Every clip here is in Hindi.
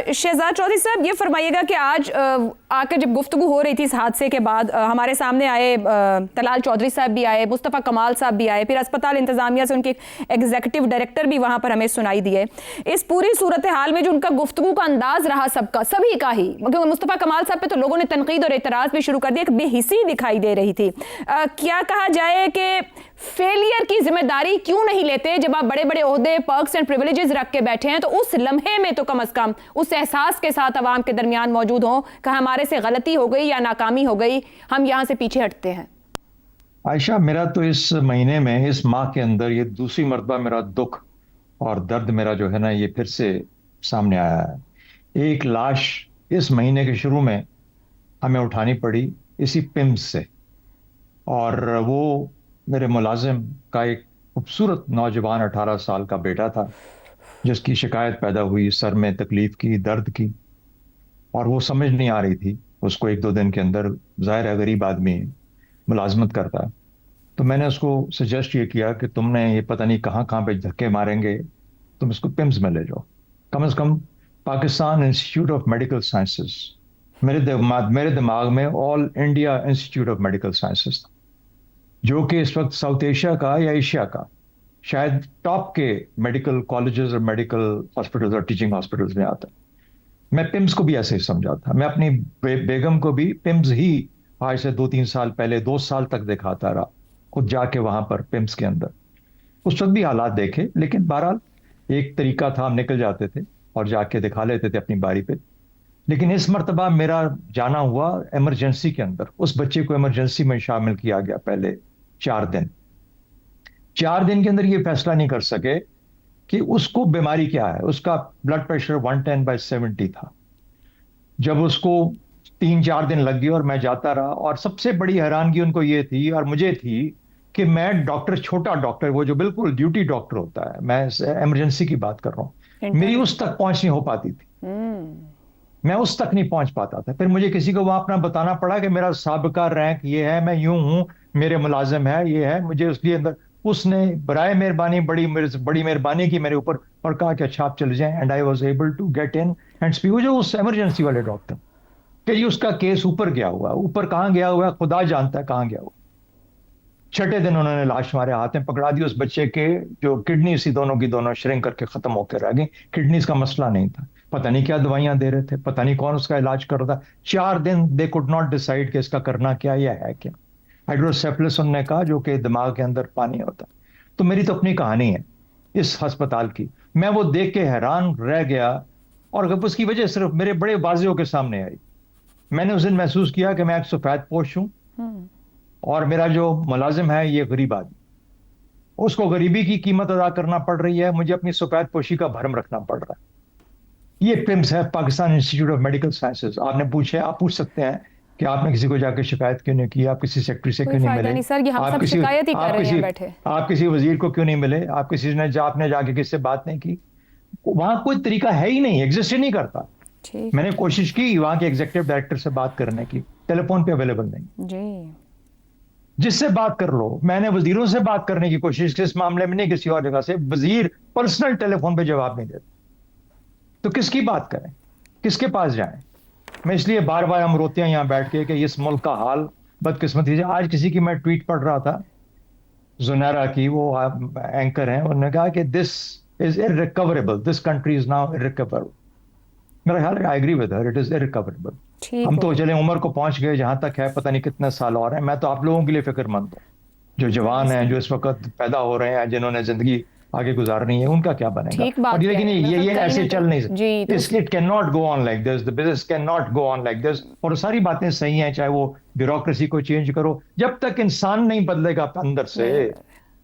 शहजाद चौधरी साहब, ये फरमाइएगा कि आज आकर जब गुफ्तगू हो रही थी इस हादसे के बाद, हमारे सामने आए तलाल चौधरी साहब भी आए, मुस्तफ़ा कमाल साहब भी आए, फिर अस्पताल इंतज़ामिया से उनके एग्जीक्यूटिव डायरेक्टर भी वहाँ पर हमें सुनाई दिए। इस पूरी सूरत हाल में जो उनका गुफ्तगू का अंदाज रहा सबका, सभी का ही, क्योंकि मुस्तफ़ा कमाल साहब पे तो लोगों ने तनकीद और एतराज़ भी शुरू कर दिया, एक बेहिसी दिखाई दे रही थी। क्या कहा जाए कि फेलियर की जिम्मेदारी क्यों नहीं लेते? जब आप बड़े बड़े ओहदे, पर्क्स एंड प्रिविलेजेस रख के बैठे हैं तो उस लम्हे में तो कम से कम उस एहसास के साथ अवाम के दरमियान मौजूद हो कि हमारे से गलती हो गई या नाकामी हो गई, हम यहां से पीछे हटते हैं। आयशा, मेरा तो इस महीने में, इस माह के अंदर ये दूसरी मरतबा मेरा दुख और दर्द मेरा जो है ना, ये फिर से सामने आया है। एक लाश इस महीने के शुरू में हमें उठानी पड़ी इसी पिम्स से, और वो मेरे मुलाजिम का एक खूबसूरत नौजवान 18 साल का बेटा था, जिसकी शिकायत पैदा हुई सर में तकलीफ की, दर्द की, और वो समझ नहीं आ रही थी उसको। एक दो दिन के अंदर, जाहिर है गरीब आदमी है, मुलाजमत करता है, तो मैंने उसको सजेस्ट ये किया कि तुमने ये पता नहीं कहाँ कहाँ पे धक्के मारेंगे, तुम इसको पिम्स में ले जाओ, कम से कम Pakistan institute of medical sciences. मेरे दिमाग में all India institute of medical sciences था, जो कि इस वक्त साउथ एशिया का या एशिया का शायद टॉप के मेडिकल कॉलेजेस और मेडिकल हॉस्पिटल्स और टीचिंग हॉस्पिटल्स में आता है। मैं पिम्स को भी ऐसे ही समझा था। मैं अपनी बेगम को भी पिम्स ही आज से 2-3 साल पहले, 2 साल तक दिखाता रहा, खुद जाके वहां पर पिम्स के अंदर। उस वक्त भी हालात देखे, लेकिन बहरहाल एक तरीका था, हम निकल जाते थे और जाके दिखा लेते थे अपनी बारी पे। लेकिन इस मर्तबा मेरा जाना हुआ इमरजेंसी के अंदर। उस बच्चे को इमरजेंसी में शामिल किया गया पहले 4 दिन। 4 दिन के अंदर ये फैसला नहीं कर सके कि उसको बीमारी क्या है। उसका ब्लड प्रेशर 110/70 था। जब उसको 3-4 दिन लग गए और मैं जाता रहा, और सबसे बड़ी हैरानगी उनको ये थी और मुझे थी कि मैं डॉक्टर, छोटा डॉक्टर, वो जो बिल्कुल ड्यूटी डॉक्टर होता है, मैं इमरजेंसी की बात कर रहा हूँ, मेरी उस तक पहुंच नहीं हो पाती थी। मैं उस तक नहीं पहुंच पाता था। फिर मुझे किसी को वहां अपना बताना पड़ा कि मेरा साबिका रैंक ये है, मैं यूं हूं, मेरे मुलाजिम है, ये है, मुझे उसके अंदर उसने बराए मेहरबानी, बड़ी मेहरबानी की मेरे ऊपर, और कहा कि अच्छा आप चले जाएं। And I was able to get in and speak. वो जो उस इमरजेंसी वाले डॉक्टर, कि जी उसका केस ऊपर गया हुआ, ऊपर कहाँ गया हुआ खुदा जानता है कहाँ गया हुआ। 6ठे दिन उन्होंने लाश हमारे हाथ में पकड़ा दी। उस बच्चे के जो किडनी सी दोनों की दोनों श्रिंक करके खत्म होकर रह गई। किडनीज का मसला नहीं था, पता नहीं क्या दवाइयां दे रहे थे, पता नहीं कौन उसका इलाज कर रहा था। 4 दिन दे कुड नॉट डिसाइड कि इसका करना क्या, यह है क्या। हाइड्रोसेफलस उन्होंने कहा, जो कि दिमाग के अंदर पानी होता। तो मेरी तो अपनी कहानी है इस अस्पताल की। मैं वो देख के हैरान रह गया, और उसकी वजह सिर्फ मेरे बड़े बाजियों के सामने आई। मैंने उस दिन महसूस किया कि मैं एक सफेद पोश हूं, और मेरा जो मुलाजिम है ये गरीब आदमी, उसको गरीबी की कीमत अदा करना पड़ रही है, मुझे अपनी सफेद पोशी का भरम रखना पड़ रहा है। ये पिम्स है, Pakistan institute of medical sciences. आपने पूछे, आप पूछ सकते हैं कि आपने किसी को जाकर शिकायत क्यों नहीं की, आप किसी सेक्रेटरी से क्यों नहीं मिले, नहीं सर, ये हम सब शिकायत ही कर रहे हैं बैठे। आप किसी वजीर को क्यों नहीं मिले, आप किसी ने आपने जाके किससे बात नहीं की। वहां कोई तरीका है ही नहीं, एग्जिस्ट ही नहीं करता। मैंने कोशिश की वहां के एग्जीक्यूटिव डायरेक्टर से बात करने की, टेलीफोन पे अवेलेबल नहीं जी। जिससे बात कर लो। मैंने वजीरों से बात करने की कोशिश की इस मामले में, नहीं किसी और जगह से। वजीर पर्सनल टेलीफोन पे जवाब नहीं देते, तो किसकी बात करें, किसके पास जाएं। मैं इसलिए बार बार हम रोते हैं यहाँ बैठ के कि इस मुल्क का हाल बदकिस्मती से। आज किसी की मैं ट्वीट पढ़ रहा था, जुनैरा की, वो एंकर हैं, उन्होंने कहा कि this is irrecoverable, this country is now irrecoverable. मेरा ख्याल है, I agree with her, it is irrecoverable. हम तो चले उम्र को पहुंच गए, जहां तक है पता नहीं कितने साल और हैं। मैं तो आप लोगों के लिए फिक्रमंद हूँ, जो जवान हैं, जो इस वक्त पैदा हो रहे हैं, जिन्होंने जिंदगी आगे गुजारनी है, उनका क्या बनेगा। और लेकिन ये ऐसे चल नहीं सकता। It can not go on like this, the business can not go on like this. और सारी बातें सही हैं, चाहे वो ब्यूरोक्रेसी को चेंज करो, जब तक इंसान नहीं बदलेगा अंदर से,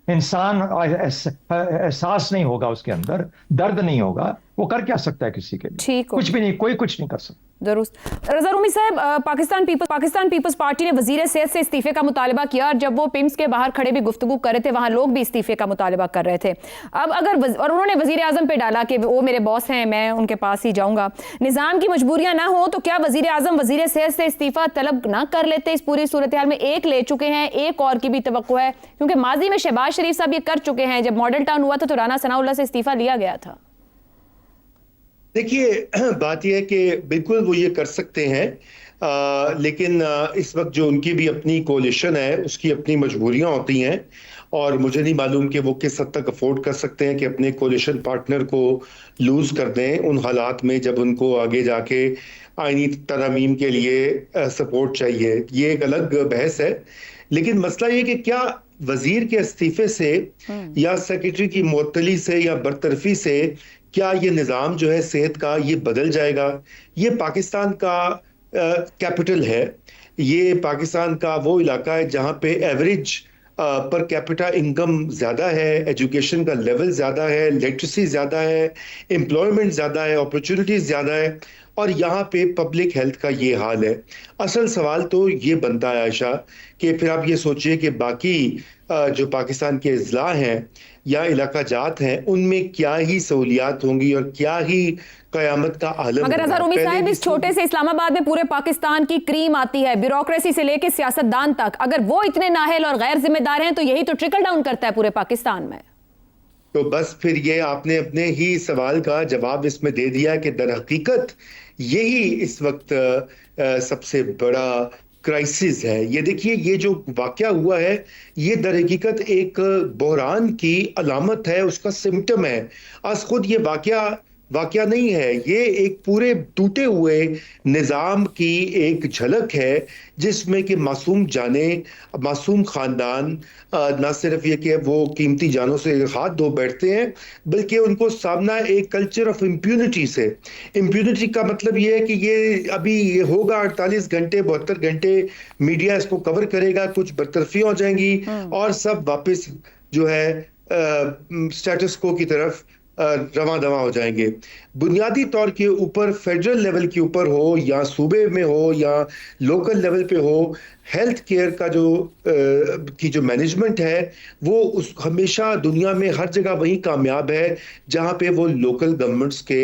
इंसान एहसास नहीं होगा उसके अंदर, दर्द नहीं होगा, वो कर क्या सकता है किसी के लिए? कुछ भी नहीं, कोई कुछ नहीं कर सकता। दुरुस्त। रज़ा रूमी साहब, पाकिस्तान पीपल्स पार्टी ने वजीर सेहत से इस्तीफे का मुतालबा किया, और जब वो पिम्स के बाहर खड़े भी गुफ्तगू कर रहे थे, वहां लोग भी इस्तीफे का मुतालबा कर रहे थे। अब अगर और उन्होंने वजीर आजम पे डाला कि वो मेरे बॉस हैं, मैं उनके पास ही जाऊंगा। निज़ाम की मजबूरियां ना हो तो क्या वजीर आजम वजीर सेहत से इस्तीफा तलब ना कर लेते? इस पूरी सूरत हाल में एक ले चुके हैं, एक और की भी तवक्को है, क्योंकि माजी में शहबाज शरीफ साहब ये कर चुके हैं। जब मॉडल टाउन हुआ था तो राना सनाउल्लाह से इस्तीफा लिया गया था। देखिए बात यह है कि बिल्कुल वो ये कर सकते हैं, लेकिन इस वक्त जो उनकी भी अपनी कोलिशन है उसकी अपनी मजबूरियां होती हैं, और मुझे नहीं मालूम कि वो किस हद तक अफोर्ड कर सकते हैं कि अपने कोलिशन पार्टनर को लूज कर दें उन हालात में जब उनको आगे जाके आईनी तरमीम के लिए सपोर्ट चाहिए। ये एक अलग बहस है, लेकिन मसला ये कि क्या वजीर के इस्तीफे से या सेक्रेटरी की मुअत्तली से या बरतरफी से क्या ये निज़ाम जो है सेहत का ये बदल जाएगा? ये पाकिस्तान का कैपिटल है, ये पाकिस्तान का वो इलाका है जहाँ पे एवरेज पर कैपिटा इनकम ज़्यादा है, एजुकेशन का लेवल ज़्यादा है, लिटरेसी ज़्यादा है, एम्प्लॉयमेंट ज़्यादा है, अपॉर्चुनिटीज़ ज़्यादा है, और यहाँ पे पब्लिक हेल्थ का ये हाल है। असल सवाल तो ये बनता है आयशा कि फिर आप ये सोचिए कि बाकी जो पाकिस्तान के अजला हैं या इलाका जात हैं उनमें क्या ही सहूलियात होंगी और क्या ही कयामत का आलम मगर होगा। अजहर उम्मीद पहले साहब, भी इस छोटे से इस्लामाबाद में पूरे पाकिस्तान की क्रीम आती है, ब्यूरोक्रेसी से लेकर सियासतदान तक। अगर वो इतने नाअहल और गैर जिम्मेदार हैं तो यही तो ट्रिकल डाउन करता है पूरे पाकिस्तान में। तो बस फिर ये आपने अपने ही सवाल का जवाब इसमें दे दिया कि दर हकीकत यही इस वक्त सबसे बड़ा क्राइसिस है। ये देखिए, ये जो वाकया हुआ है ये दर हकीकत एक बहरान की अलामत है, उसका सिम्टम है। आज खुद ये वाकया वाकया नहीं है, ये एक पूरे टूटे हुए निज़ाम की एक झलक है जिसमें कि मासूम जाने, मासूम खानदान ना सिर्फ ये कि वो कीमती जानों से हाथ धो बैठते हैं, बल्कि उनको सामना एक कल्चर ऑफ इम्प्यूनिटी से। इम्प्यूनिटी का मतलब ये है कि ये अभी ये होगा 48 घंटे 72 घंटे मीडिया इसको कवर करेगा, कुछ बरतरफियां हो जाएंगी और सब वापस जो है स्टेटस को की तरफ रवां दवा हो जाएंगे। बुनियादी तौर के ऊपर फेडरल लेवल के ऊपर हो या सूबे में हो या लोकल लेवल पे हो, हेल्थ केयर का जो मैनेजमेंट है वो उस हमेशा दुनिया में हर जगह वही कामयाब है जहां पे वो लोकल गवर्नमेंट्स के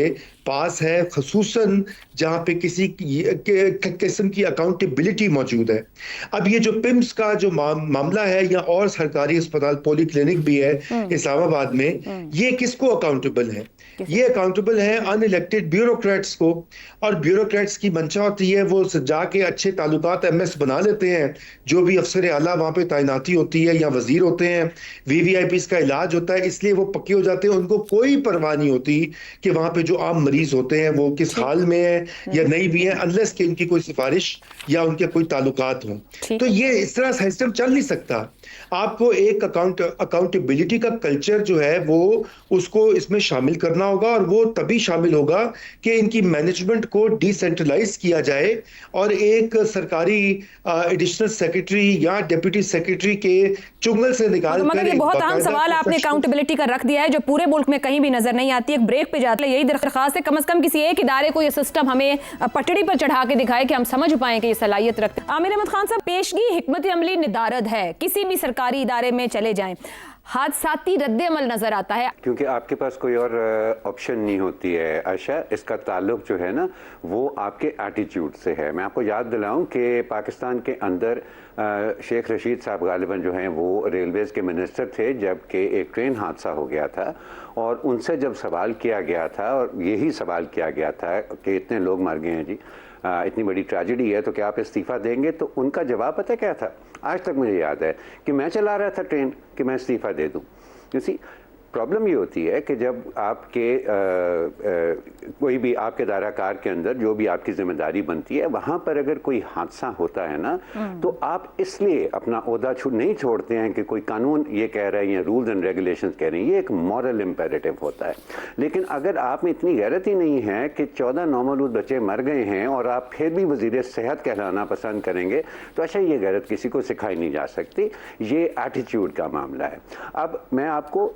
पास है, खसूसन जहां पे किसी किस्म की अकाउंटेबिलिटी मौजूद है। अब ये जो पिम्स का जो मामला है या और सरकारी अस्पताल पॉली क्लिनिक भी है इस्लामाबाद में, ये किसको अकाउंटेबल है? ये अकाउंटेबल है अनइलेक्टेड ब्यूरोक्रेट्स को, और ब्यूरोक्रेट्स की मंशा होती है वो जाके अच्छे ताल्लुकात एमएस बना लेते हैं, जो भी अफसर आला वहां पे तैनाती होती है या वजीर होते हैं, वीवीआईपीस का इलाज होता है, इसलिए वो पक्के हो जाते हैं। उनको कोई परवाह नहीं होती कि वहां पे जो आम मरीज होते हैं वो किस हाल में है या नहीं भी है, अनलेस कि उनकी कोई सिफारिश या उनके कोई ताल्लुकात हो। तो ये इस तरह सिस्टम चल नहीं सकता। आपको एक अकाउंटेबिलिटी का कल्चर जो है वो उसको इसमें शामिल करना होगा, और वो तभी शामिल होगा कि इनकी मैनेजमेंट को डिसेंट्रलाइज किया जाए और एक सरकारी एडिशनल सेक्रेटरी या डिप्टी सेक्रेटरी के चुंगल से निकाल कर। मगर ये बहुत अहम सवाल आपने अकाउंटेबिलिटी का रख दिया है जो पूरे मुल्क में कहीं भी नजर नहीं आती। एक ब्रेक पे जाते हैं, यही दरख्वास्त है कम से कम किसी एक इदारे को ये सिस्टम हमें पटड़ी पर चढ़ा के दिखाए कि हम समझ पाए कि ये सलाहियत रखते हैं। आमिर अहमद खान साहब, पेशगी हिकमत अमली निदारद है, किसी भी सरकारी इदारे में चले जाएं हादसाती रद्द-ए-अमल नजर आता है, क्योंकि आपके पास कोई और ऑप्शन नहीं होती है आयशा। इसका ताल्लुक जो है ना वो आपके एटीट्यूड से है। मैं आपको याद दिलाऊं कि पाकिस्तान के अंदर शेख रशीद साहब गालिबन जो हैं वो रेलवेज़ के मिनिस्टर थे जबकि एक ट्रेन हादसा हो गया था, और उनसे जब सवाल किया गया था और यही सवाल किया गया था कि इतने लोग मर गए हैं जी, इतनी बड़ी ट्रेजेडी है, तो क्या आप इस्तीफ़ा देंगे? तो उनका जवाब पता क्या था? आज तक मुझे याद है कि मैं चला रहा था ट्रेन कि मैं इस्तीफ़ा दे दूं। किसी प्रॉब्लम ये होती है कि जब आपके कोई भी आपके दायराकार के अंदर जो भी आपकी जिम्मेदारी बनती है वहाँ पर अगर कोई हादसा होता है ना, तो आप इसलिए अपना ओहदा नहीं छोड़ते हैं कि कोई कानून ये कह रहा है या रूल्स एंड रेगुलेशंस कह रहे हैं, ये एक मॉरल इम्पेरेटिव होता है। लेकिन अगर आप में इतनी गैरत ही नहीं है कि 14 नौमौलूद बच्चे मर गए हैं और आप फिर भी वज़ीर सेहत कहलाना पसंद करेंगे, तो अच्छा ये गैरत किसी को सिखाई नहीं जा सकती, ये एटीट्यूड का मामला है। अब मैं आपको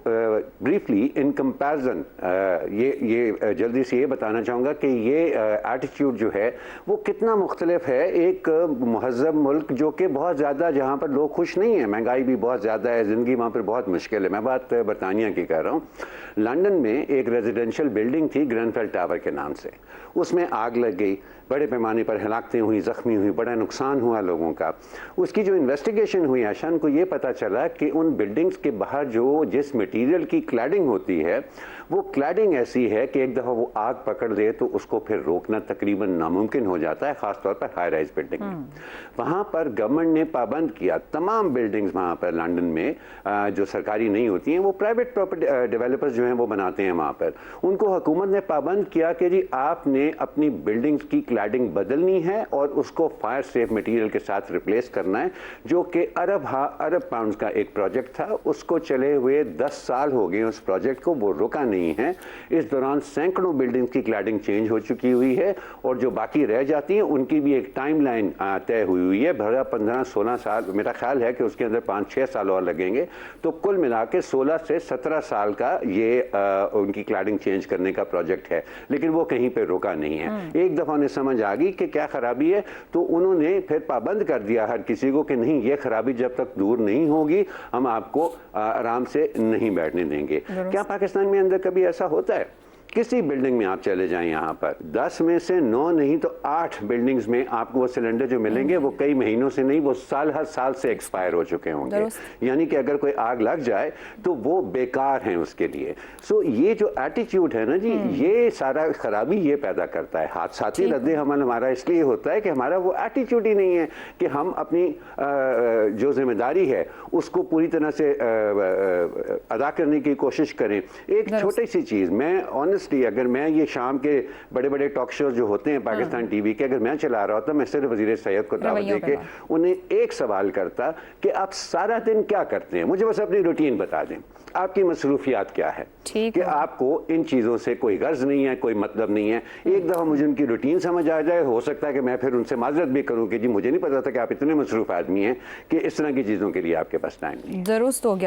ब्रीफली इन कंपैरिजन ये जल्दी से ये बताना चाहूँगा कि ये एटीट्यूड जो है वो कितना मुख्तलिफ है एक महज़ब मुल्क जो कि बहुत ज़्यादा, जहाँ पर लोग खुश नहीं हैं, महंगाई भी बहुत ज़्यादा है, ज़िंदगी वहाँ पर बहुत मुश्किल है। मैं बात बरतानिया की कर रहा हूँ। लंदन में एक रेजिडेंशियल बिल्डिंग थी ग्रेनफेल टावर के नाम से, उसमें आग लग गई, बड़े पैमाने पर हलाकतें हुई, ज़ख्मी हुई, बड़ा नुकसान हुआ लोगों का। उसकी जो इन्वेस्टिगेशन हुई आशान को ये पता चला कि उन बिल्डिंग्स के बाहर जो जिस मटेरियल की क्लैडिंग होती है वो क्लैडिंग ऐसी है कि एक दफ़ा वो आग पकड़ ले तो उसको फिर रोकना तकरीबन नामुमकिन हो जाता है, ख़ासतौर पर हाई राइज बिल्डिंग में। वहाँ पर गवर्नमेंट ने पाबंद किया, तमाम बिल्डिंग्स वहाँ पर लंदन में जो सरकारी नहीं होती हैं, वो प्राइवेट प्रॉपर्टी डेवलपर्स जो हैं वो बनाते हैं वहाँ पर, उनको हुकूमत ने पाबंद किया कि जी आपने अपनी बिल्डिंग्स की क्लैडिंग बदलनी है और उसको फायर सेफ मटेरियल के साथ रिप्लेस करना है, जो कि अरब पाउंड्स का एक प्रोजेक्ट था। उसको चले हुए 10 साल हो गए उस प्रोजेक्ट को, वो रुका नहीं है। इस दौरान सैकड़ों बिल्डिंग्स की क्लैडिंग चेंज हो चुकी हुई है और जो बाकी रह जाती हैं उनकी भी एक टाइमलाइन तय हुई है। भरा 15-16 साल, मेरा ख्याल है कि उसके अंदर 5-6 साल और लगेंगे, तो कुल मिला के 16 से 17 साल का ये उनकी क्लैडिंग चेंज करने का प्रोजेक्ट है, लेकिन वो कहीं पे रुका नहीं है। एक दफ़ा उन्हें समझ आ गई कि क्या खराबी है, तो उन्होंने फिर पाबंद कर दिया हर किसी को कि नहीं, ये खराबी जब तक दूर नहीं होगी हम आपको आराम से नहीं बैठने देंगे। क्या पाकिस्तान में अंदर कभी ऐसा होता है? किसी बिल्डिंग में आप चले जाएं, यहाँ पर 10 में से 9 नहीं तो 8 बिल्डिंग्स में आपको वो सिलेंडर जो मिलेंगे वो कई महीनों से नहीं, वो हर साल से एक्सपायर हो चुके होंगे। यानी कि अगर कोई आग लग जाए तो वो बेकार हैं उसके लिए। सो ये जो एटीट्यूड है ना जी, ये सारा खराबी ये पैदा करता है। हादसाती रद्द अमल हमारा इसलिए होता है कि हमारा वो एटीट्यूड ही नहीं है कि हम अपनी जो जिम्मेदारी है उसको पूरी तरह से अदा करने की कोशिश करें। एक छोटी सी चीज़, मैं ऑनेस्टली अगर मैं ये शाम के बड़े बड़े टॉक शोज जो होते हैं पाकिस्तान टीवी के, अगर मैं चला रहा होता, मैं सिर्फ वज़ीर सैयद को दावत देके उन्हें एक सवाल करता कि आप सारा दिन क्या करते हैं, मुझे बस अपनी रूटीन बता दें, आपकी मसरूफियात क्या है, कि आपको इन चीज़ों से कोई गर्ज नहीं है, कोई मतलब नहीं है। एक दफ़ा मुझे उनकी रूटीन समझ आ जाए, हो सकता है कि मैं फिर उनसे माजरत भी करूँ कि जी मुझे नहीं पता था कि आप इतने मसरूफ आदमी हैं कि इस तरह की चीज़ों के लिए आपके पास टाइम नहीं है। दुरुस्त हो गया।